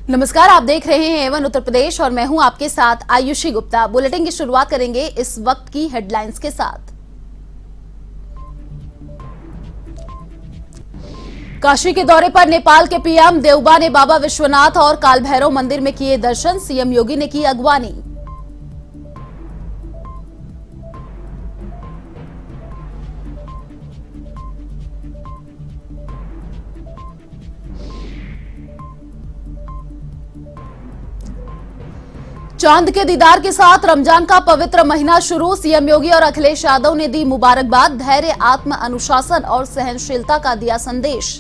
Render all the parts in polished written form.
नमस्कार, आप देख रहे हैं एवन उत्तर प्रदेश और मैं हूं आपके साथ आयुषी गुप्ता। बुलेटिन की शुरुआत करेंगे इस वक्त की हेडलाइंस के साथ। काशी के दौरे पर नेपाल के पीएम देवबा ने बाबा विश्वनाथ और काल भैरव मंदिर में किए दर्शन। सीएम योगी ने की अगवानी। चांद के दीदार के साथ रमजान का पवित्र महीना शुरू। सीएम योगी और अखिलेश यादव ने दी मुबारकबाद। धैर्य, आत्म अनुशासन और सहनशीलता का दिया संदेश।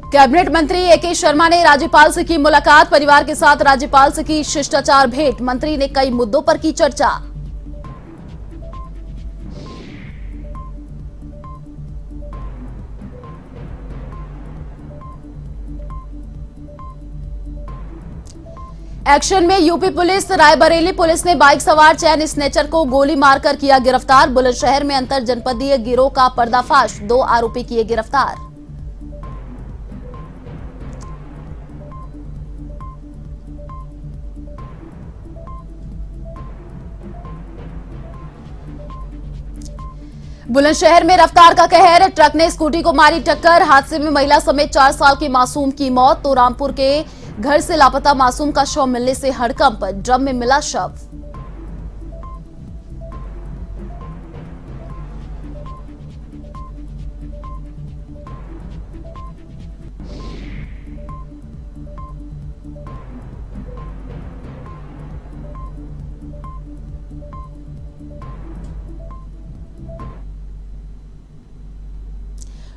कैबिनेट मंत्री एके शर्मा ने राज्यपाल से की मुलाकात। परिवार के साथ राज्यपाल से की शिष्टाचार भेंट। मंत्री ने कई मुद्दों पर की चर्चा। एक्शन में यूपी पुलिस। रायबरेली पुलिस ने बाइक सवार चैन स्नेचर को गोली मारकर किया गिरफ्तार। बुलंदशहर में अंतर जनपदीय गिरोह का पर्दाफाश। 2 आरोपी किए गिरफ्तार। बुलंदशहर में रफ्तार का कहर। ट्रक ने स्कूटी को मारी टक्कर। हादसे में महिला समेत 4 साल की मासूम की मौत। तो रामपुर के घर से लापता मासूम का शव मिलने से हड़कंप। ड्रम में मिला शव।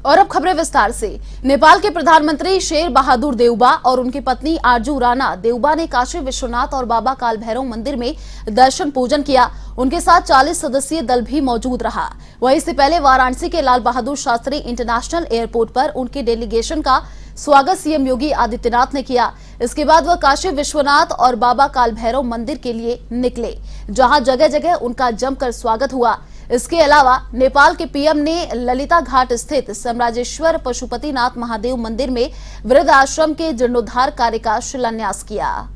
और अब खबरें विस्तार से। नेपाल के प्रधानमंत्री शेर बहादुर देउबा और उनकी पत्नी आरजू राणा देउबा ने काशी विश्वनाथ और बाबा काल भैरव मंदिर में दर्शन पूजन किया। उनके साथ 40 सदस्यीय दल भी मौजूद रहा। वहीं इससे पहले वाराणसी के लाल बहादुर शास्त्री इंटरनेशनल एयरपोर्ट पर उनके डेलीगेशन का स्वागत सीएम योगी आदित्यनाथ ने किया। इसके बाद वह काशी विश्वनाथ और बाबा काल भैरव मंदिर के लिए निकले, जहां जगह जगह उनका जमकर स्वागत हुआ। इसके अलावा नेपाल के पीएम ने ललिता घाट स्थित समराजेश्वर पशुपतिनाथ महादेव मंदिर में वृद्ध आश्रम के जीर्णोद्धार कार्य का शिलान्यास किया।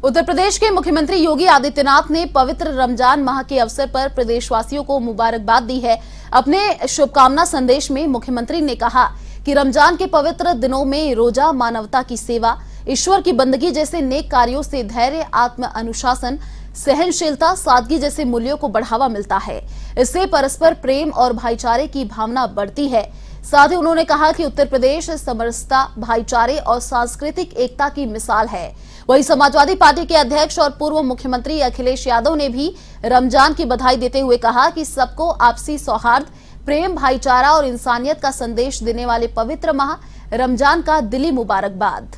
उत्तर प्रदेश के मुख्यमंत्री योगी आदित्यनाथ ने पवित्र रमजान माह के अवसर पर प्रदेशवासियों को मुबारकबाद दी है। अपने शुभकामना संदेश में मुख्यमंत्री ने कहा कि रमजान के पवित्र दिनों में रोजा, मानवता की सेवा, ईश्वर की बंदगी जैसे नेक कार्यों से धैर्य, आत्म अनुशासन, सहनशीलता, सादगी जैसे मूल्यों को बढ़ावा मिलता है। इससे परस्पर प्रेम और भाईचारे की भावना बढ़ती है। साथ ही उन्होंने कहा कि उत्तर प्रदेश समरसता, भाईचारे और सांस्कृतिक एकता की मिसाल है। वहीं समाजवादी पार्टी के अध्यक्ष और पूर्व मुख्यमंत्री अखिलेश यादव ने भी रमजान की बधाई देते हुए कहा कि सबको आपसी सौहार्द, प्रेम, भाईचारा और इंसानियत का संदेश देने वाले पवित्र माह रमजान का दिली मुबारकबाद।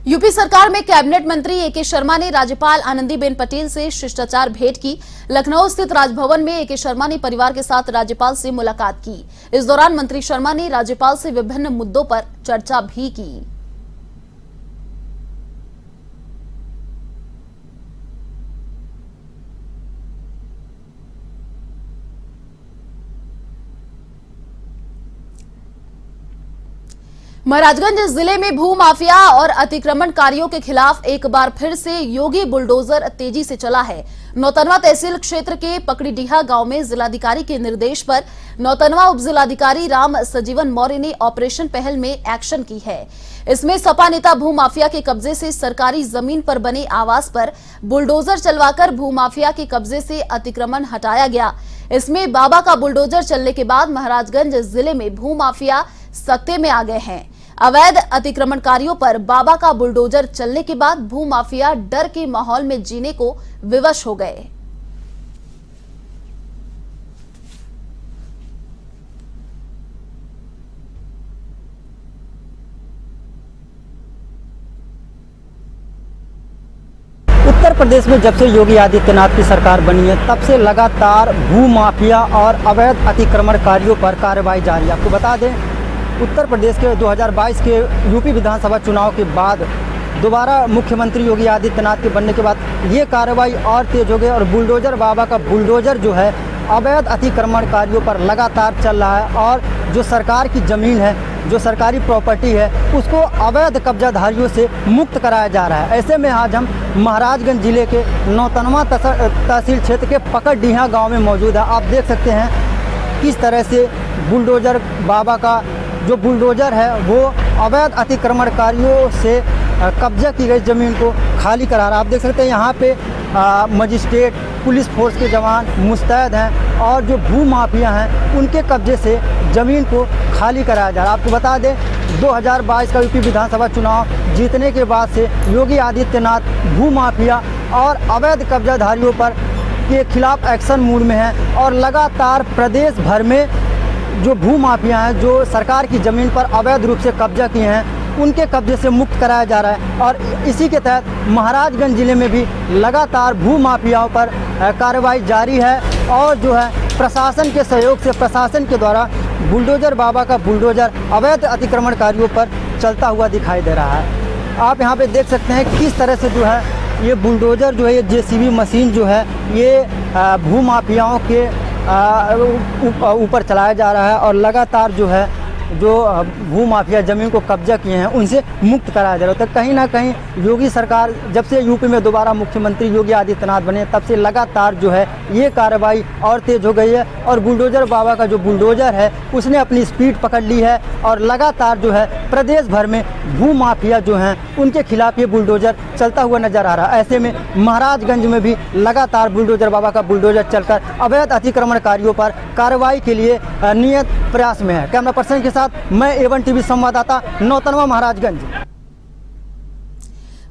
यूपी सरकार में कैबिनेट मंत्री एके शर्मा ने राज्यपाल आनंदीबेन पटेल से शिष्टाचार भेंट की। लखनऊ स्थित राजभवन में एके शर्मा ने परिवार के साथ राज्यपाल से मुलाकात की। इस दौरान मंत्री शर्मा ने राज्यपाल से विभिन्न मुद्दों पर चर्चा भी की। महाराजगंज जिले में भू माफिया और अतिक्रमणकारियों के खिलाफ एक बार फिर से योगी बुलडोजर तेजी से चला है। नौतनवा तहसील क्षेत्र के पकड़ीडीहा गांव में जिलाधिकारी के निर्देश पर नौतनवा उप जिलाधिकारी राम सजीवन मौर्य ने ऑपरेशन पहल में एक्शन की है। इसमें सपा नेता भू माफिया के कब्जे से सरकारी जमीन पर बने आवास पर बुलडोजर चलवाकर भू माफिया के कब्जे से अतिक्रमण हटाया गया। इसमें बाबा का बुलडोजर चलने के बाद महाराजगंज जिले में भू माफिया सत्ते में आ गए हैं। अवैध अतिक्रमणकारियों पर बाबा का बुलडोजर चलने के बाद भू माफिया डर के माहौल में जीने को विवश हो गए। उत्तर प्रदेश में जब से योगी आदित्यनाथ की सरकार बनी है तब से लगातार भू माफिया और अवैध अतिक्रमणकारियों पर कार्रवाई जारी है। आपको बता दें, उत्तर प्रदेश के 2022 के यूपी विधानसभा चुनाव के बाद दोबारा मुख्यमंत्री योगी आदित्यनाथ के बनने के बाद ये कार्रवाई और तेज हो गई और बुलडोजर बाबा का बुलडोजर जो है अवैध अतिक्रमणकारियों पर लगातार चल रहा है और जो सरकार की ज़मीन है, जो सरकारी प्रॉपर्टी है, उसको अवैध कब्जाधारियों से मुक्त कराया जा रहा है। ऐसे में आज हम महाराजगंज जिले के नौतनवा तहसील क्षेत्र के पकड़डीहा गांव में मौजूद है। आप देख सकते हैं किस तरह से बुलडोजर बाबा का जो बुलडोजर है वो अवैध अतिक्रमणकारियों से कब्जा की गई ज़मीन को खाली करा रहा है। आप देख सकते हैं यहाँ पे मजिस्ट्रेट, पुलिस फोर्स के जवान मुस्तैद हैं और जो भू माफिया हैं उनके कब्जे से ज़मीन को खाली कराया जा रहा है। आपको बता दें, 2022 का यूपी विधानसभा चुनाव जीतने के बाद से योगी आदित्यनाथ भू माफिया और अवैध कब्जाधारियों पर के खिलाफ एक्शन मूड में हैं और लगातार प्रदेश भर में जो भू माफिया हैं, जो सरकार की ज़मीन पर अवैध रूप से कब्जा किए हैं, उनके कब्जे से मुक्त कराया जा रहा है। और इसी के तहत महाराजगंज ज़िले में भी लगातार भू माफियाओं पर कार्रवाई जारी है और जो है प्रशासन के सहयोग से, प्रशासन के द्वारा बुलडोजर बाबा का बुलडोजर अवैध अतिक्रमणकारियों पर चलता हुआ दिखाई दे रहा है। आप यहाँ पे देख सकते हैं किस तरह से जो है ये बुलडोजर जो है, ये जेसीबी मशीन जो है, ये भू माफियाओं के ऊपर चलाया जा रहा है और लगातार जो है जो भू माफिया ज़मीन को कब्जा किए हैं उनसे मुक्त कराया जा रहा है। तो कहीं ना कहीं योगी सरकार जब से यूपी में दोबारा मुख्यमंत्री योगी आदित्यनाथ बने तब से लगातार जो है ये कार्रवाई और तेज़ हो गई है और बुलडोजर बाबा का जो बुलडोजर है उसने अपनी स्पीड पकड़ ली है और लगातार जो है प्रदेश भर में भू माफिया जो हैं उनके खिलाफ ये बुलडोजर चलता हुआ नजर आ रहा है। ऐसे में महाराजगंज में भी लगातार बुलडोजर बाबा का बुलडोजर चलकर अवैध अतिक्रमणकारियों पर कार्रवाई के लिए नियत प्रयास में है। कैमरा पर्सन के साथ मैं A1 टीवी संवाददाता नौतनवा महाराजगंज।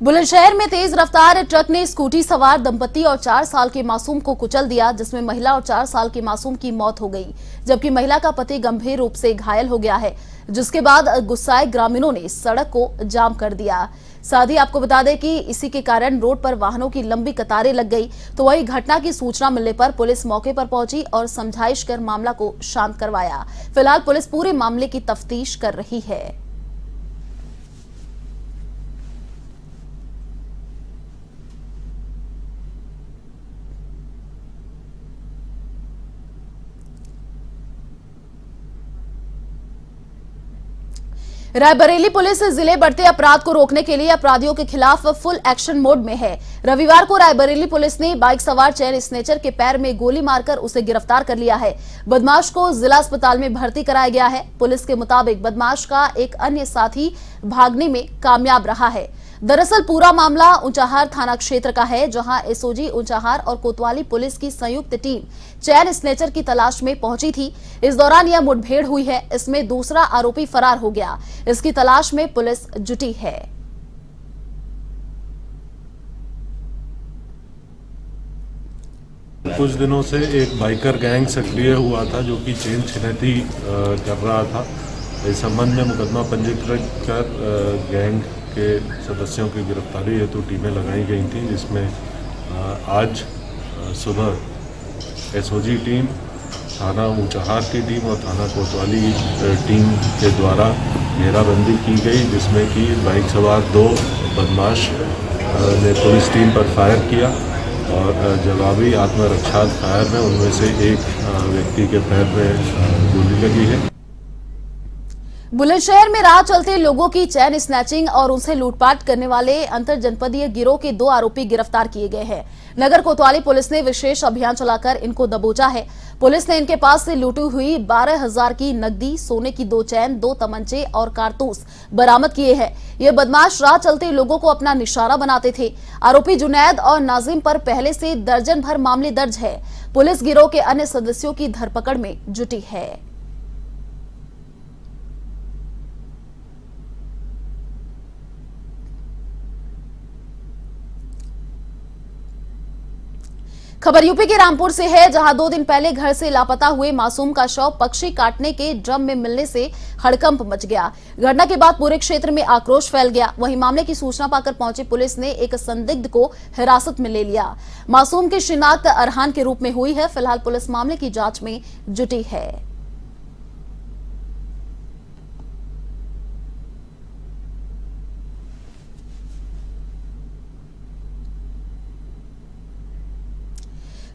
बुलंदशहर में तेज रफ्तार ट्रक ने स्कूटी सवार दंपति और 4 साल के मासूम को कुचल दिया, जिसमें महिला और 4 साल के मासूम की मौत हो गई, जबकि महिला का पति गंभीर रूप से घायल हो गया है, जिसके बाद गुस्साए ग्रामीणों ने सड़क को जाम कर दिया। साथ ही आपको बता दें कि इसी के कारण रोड पर वाहनों की लंबी कतारें लग गई। तो वही घटना की सूचना मिलने पर पुलिस मौके पर पहुंची और समझाइश कर मामला को शांत करवाया। फिलहाल पुलिस पूरे मामले की तफ्तीश कर रही है। रायबरेली पुलिस जिले बढ़ते अपराध को रोकने के लिए अपराधियों के खिलाफ फुल एक्शन मोड में है। रविवार को रायबरेली पुलिस ने बाइक सवार चैन स्नेचर के पैर में गोली मारकर उसे गिरफ्तार कर लिया है। बदमाश को जिला अस्पताल में भर्ती कराया गया है। पुलिस के मुताबिक बदमाश का एक अन्य साथी भागने में कामयाब रहा है। दरअसल पूरा मामला ऊंचाहार थाना क्षेत्र का है, जहां एसओजी ऊंचाहार और कोतवाली पुलिस की संयुक्त टीम चैन स्नेचर की तलाश में पहुंची थी। इस दौरान यह मुठभेड़ हुई है। इसमें दूसरा आरोपी फरार हो गया। इसकी तलाश में पुलिस जुटी है। कुछ दिनों से एक बाइकर गैंग सक्रिय हुआ था जो कि चेन छिनैती कर रहा था। इस संबंध में मुकदमा पंजीकृत कर गैंग के सदस्यों की गिरफ्तारी हेतु टीमें लगाई गई थी, जिसमें आज सुबह एसओजी टीम, थाना ऊंचाहार की टीम और थाना कोतवाली टीम के द्वारा घेराबंदी की गई, जिसमें कि बाइक सवार 2 बदमाश ने पुलिस टीम पर फायर किया और जवाबी आत्मरक्षा फायर में उनमें से एक व्यक्ति के पैर में गोली लगी है। बुलंदशहर में राह चलते लोगों की चैन स्नैचिंग और उनसे लूटपाट करने वाले अंतर जनपदीय गिरोह के 2 आरोपी गिरफ्तार किए गए हैं। नगर कोतवाली पुलिस ने विशेष अभियान चलाकर इनको दबोचा है। पुलिस ने इनके पास से लूटी हुई 12,000 की नकदी, सोने की 2 चैन, 2 तमंचे और कारतूस बरामद किए हैं। ये बदमाश राह चलते लोगों को अपना निशाना बनाते थे। आरोपी जुनैद और नाजिम पर पहले से दर्जन भर मामले दर्ज है। पुलिस गिरोह के अन्य सदस्यों की धरपकड़ में जुटी है। खबर यूपी के रामपुर से है, जहां 2 दिन पहले घर से लापता हुए मासूम का शव पक्षी काटने के ड्रम में मिलने से हड़कंप मच गया। घटना के बाद पूरे क्षेत्र में आक्रोश फैल गया। वहीं मामले की सूचना पाकर पहुंची पुलिस ने एक संदिग्ध को हिरासत में ले लिया। मासूम की शिनाख्त अरहान के रूप में हुई है। फिलहाल पुलिस मामले की जांच में जुटी है।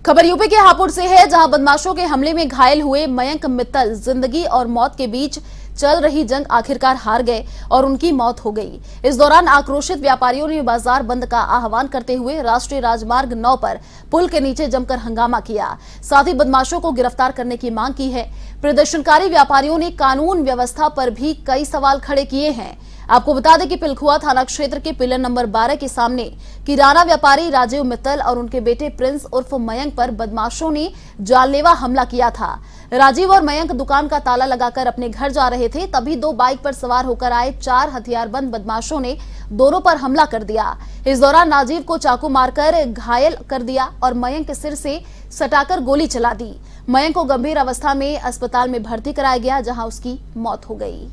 खबर यूपी के हापुड़ से है, जहां बदमाशों के हमले में घायल हुए मयंक मित्तल जिंदगी और मौत के बीच चल रही जंग आखिरकार हार गए और उनकी मौत हो गई। इस दौरान आक्रोशित व्यापारियों ने बाजार बंद का आह्वान करते हुए राष्ट्रीय राजमार्ग 9 पर पुल के नीचे जमकर हंगामा किया। साथ ही बदमाशों को गिरफ्तार करने की मांग की है। प्रदर्शनकारी व्यापारियों ने कानून व्यवस्था पर भी कई सवाल खड़े किए हैं। आपको बता दें कि पिलखुआ थाना क्षेत्र के पिलर नंबर 12 के सामने किराना व्यापारी राजीव मित्तल और उनके बेटे प्रिंस उर्फ मयंक पर बदमाशों ने जानलेवा हमला किया था। राजीव और मयंक दुकान का ताला लगाकर अपने घर जा रहे थे, तभी 2 बाइक पर सवार होकर आए 4 हथियारबंद बदमाशों ने दोनों पर हमला कर दिया। इस दौरान राजीव को चाकू मारकर घायल कर दिया और मयंक के सिर से सटाकर गोली चला दी। मयंक को गंभीर अवस्था में अस्पताल में भर्ती कराया गया, जहां उसकी मौत हो गई।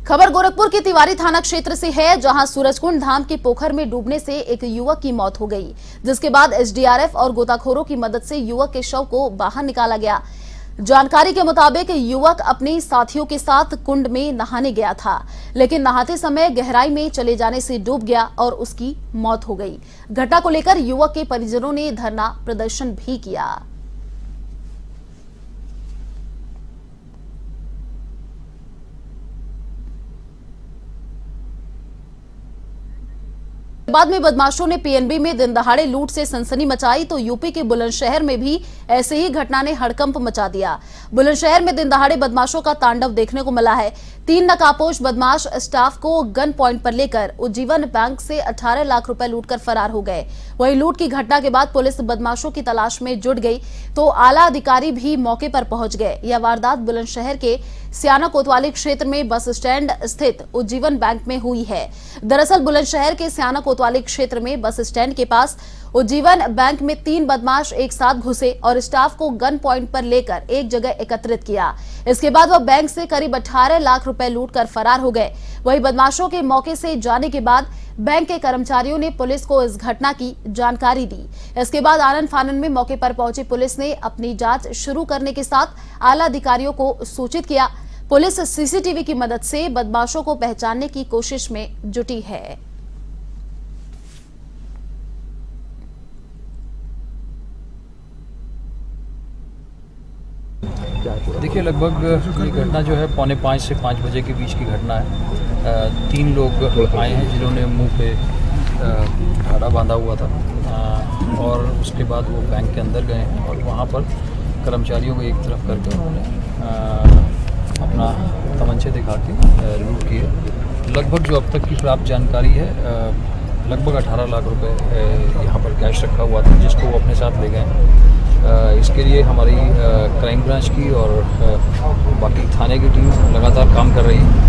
खबर गोरखपुर के तिवारी थाना क्षेत्र से है, जहां सूरजकुंड धाम के पोखर में डूबने से एक युवक की मौत हो गई, जिसके बाद एसडीआरएफ और गोताखोरों की मदद से युवक के शव को बाहर निकाला गया। जानकारी के मुताबिक युवक अपने साथियों के साथ कुंड में नहाने गया था, लेकिन नहाते समय गहराई में चले जाने से डूब गया और उसकी मौत हो गई। घटना को लेकर युवक के परिजनों ने धरना प्रदर्शन भी किया। बाद में बदमाशों ने पीएनबी में दिन दहाड़े लूट से सनसनी मचाई, तो यूपी के बुलंदशहर में भी ऐसे ही घटना ने हड़कंप मचा दिया। बुलंदशहर में दिन दहाड़े बदमाशों का तांडव देखने को मिला है। 3 नकाबपोश बदमाश स्टाफ को गन पॉइंट पर लेकर उज्जीवन बैंक से 18 लाख रुपए लूटकर फरार हो गए। वहीं लूट की घटना के बाद पुलिस बदमाशों की तलाश में जुट गई, तो आला अधिकारी भी मौके पर पहुंच गए। यह वारदात बुलंदशहर के सियाना कोतवाली क्षेत्र में बस स्टैंड स्थित उज्जीवन बैंक में हुई है। दरअसल बुलंदशहर के सियाना कोतवाली क्षेत्र में बस स्टैंड के पास उज्जीवन बैंक में 3 बदमाश एक साथ घुसे और स्टाफ को गन पॉइंट पर लेकर एक जगह एकत्रित किया। इसके बाद वह बैंक से करीब 18 लाख रुपए लूटकर फरार हो गए। वहीं बदमाशों के मौके से जाने के बाद बैंक के कर्मचारियों ने पुलिस को इस घटना की जानकारी दी। इसके बाद आनन फानन में मौके पर पहुंची पुलिस ने अपनी जांच शुरू करने के साथ आला अधिकारियों को सूचित किया। पुलिस सीसीटीवी की मदद से बदमाशों को पहचानने की कोशिश में जुटी है। देखिए, लगभग ये घटना जो है 4:45 से 5 बजे के बीच की घटना है। 3 लोग आए हैं जिन्होंने मुंह पे धाड़ा बांधा हुआ था और उसके बाद वो बैंक के अंदर गए हैं और वहाँ पर कर्मचारियों को एक तरफ करके उन्होंने अपना तमंचे दिखा के लूट किए। लगभग जो अब तक की प्राप्त जानकारी है, लगभग 18 लाख रुपए यहाँ पर कैश रखा हुआ था, जिसको वो अपने साथ ले गए। इसके लिए हमारी क्राइम ब्रांच की और बाकी थाने की टीम लगातार काम कर रही है।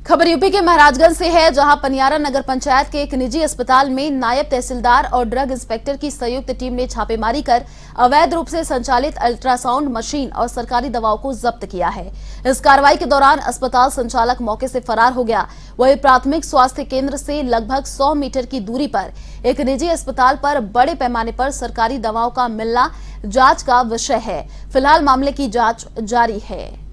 खबर यूपी के महाराजगंज से है, जहां पनियारा नगर पंचायत के एक निजी अस्पताल में नायब तहसीलदार और ड्रग इंस्पेक्टर की संयुक्त टीम ने छापेमारी कर अवैध रूप से संचालित अल्ट्रासाउंड मशीन और सरकारी दवाओं को जब्त किया है। इस कार्रवाई के दौरान अस्पताल संचालक मौके से फरार हो गया। वहीं प्राथमिक स्वास्थ्य केंद्र से लगभग 100 मीटर की दूरी पर एक निजी अस्पताल पर बड़े पैमाने पर सरकारी दवाओं का मिलना जांच का विषय है। फिलहाल मामले की जांच जारी है।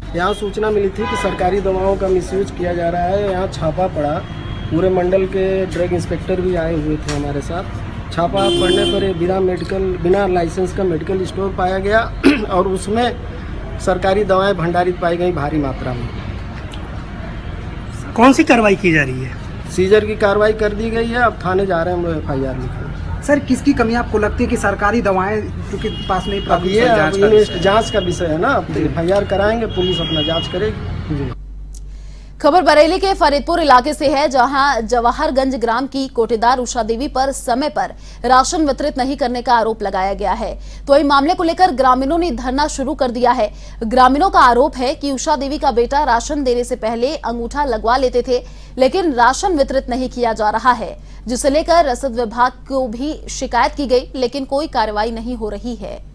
यहाँ सूचना मिली थी कि सरकारी दवाओं का मिसयूज किया जा रहा है। यहाँ छापा पड़ा, पूरे मंडल के ड्रग इंस्पेक्टर भी आए हुए थे हमारे साथ। छापा पड़ने पर बिना लाइसेंस का मेडिकल स्टोर पाया गया और उसमें सरकारी दवाएं भंडारित पाई गई भारी मात्रा में। कौन सी कार्रवाई की जा रही है? सीजर की कार्रवाई कर दी गई है। अब थाने जा रहे हैं, हम लोग FIR लिखे। सर, किसकी कमी आपको लगती है कि सरकारी दवाएं क्योंकि पास में अब ये जांच का विषय है ना। अब FIR कराएंगे, पुलिस अपना जांच करेगी। खबर बरेली के फरीदपुर इलाके से है, जहां जवाहरगंज ग्राम की कोटेदार उषा देवी पर समय पर राशन वितरित नहीं करने का आरोप लगाया गया है। तो वही मामले को लेकर ग्रामीणों ने धरना शुरू कर दिया है। ग्रामीणों का आरोप है कि उषा देवी का बेटा राशन देने से पहले अंगूठा लगवा लेते थे, लेकिन राशन वितरित नहीं किया जा रहा है, जिसे लेकर रसद विभाग को भी शिकायत की गई, लेकिन कोई कार्रवाई नहीं हो रही है।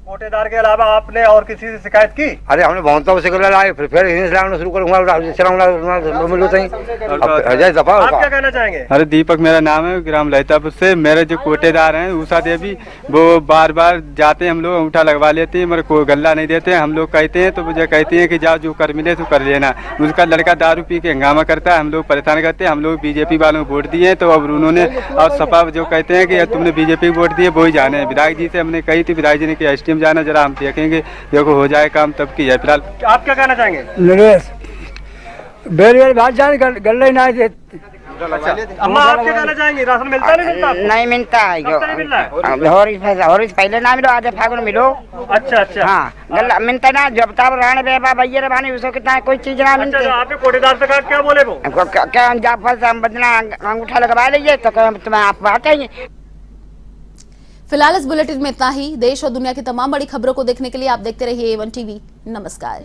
कोटेदार के अलावा आपने और किसी से शिकायत की? अरे हमने बहुतों से लाए फिर शुरू करूंगा आप क्या कहना चाहेंगे? अरे दीपक मेरा नाम है, ग्राम लहतापुर से। मेरे जो कोटेदार हैं उषा देवी, वो बार बार जाते हैं, हम लोग अंगूठा लगवा लेते हैं, मगर कोई गल्ला नहीं देते हैं। हम लोग कहते हैं तो मुझे कहती हैं कि जाओ जो कर मिले तो कर लेना। उसका लड़का दारू पी के हंगामा करता है, हम लोग परेशान करते हैं। हम लोग बीजेपी वालों को वोट दिए हैं, तो अब उन्होंने और सपा जो कहते हैं कि तुमने बीजेपी को वोट दिए वही जाने। विधायक जी से हमने कही थी, विधायक जी ने कि एसटीएम जाना, जरा हम देखेंगे, देखो हो जाए काम तब की है। फिलहाल आप क्या कहना चाहेंगे? नरेश बेरी बात जान गल्ला ही ना है। अम्मा आप क्या कहना चाहेंगे? राशन मिलता नहीं मिलता? नहीं मिलता है, कब से नहीं मिल रहा है? और पहले ना मिलो, आज फागुन मिलो। अच्छा अच्छा, हाँ गल्ला मिलता ना, जब तब रहने बेबा भैया भाने उसको कितना कोई चीज ना मिलती। अच्छा, आपने कोटेदार से कहा क्या बोले वो? क्या जाफर से हम बदला अंगूठा लगवा लीजिए तो तुम्हें आप बात है। फिलहाल इस बुलेटिन में इतना ही। देश और दुनिया की तमाम बड़ी खबरों को देखने के लिए आप देखते रहिए A1 TV। नमस्कार।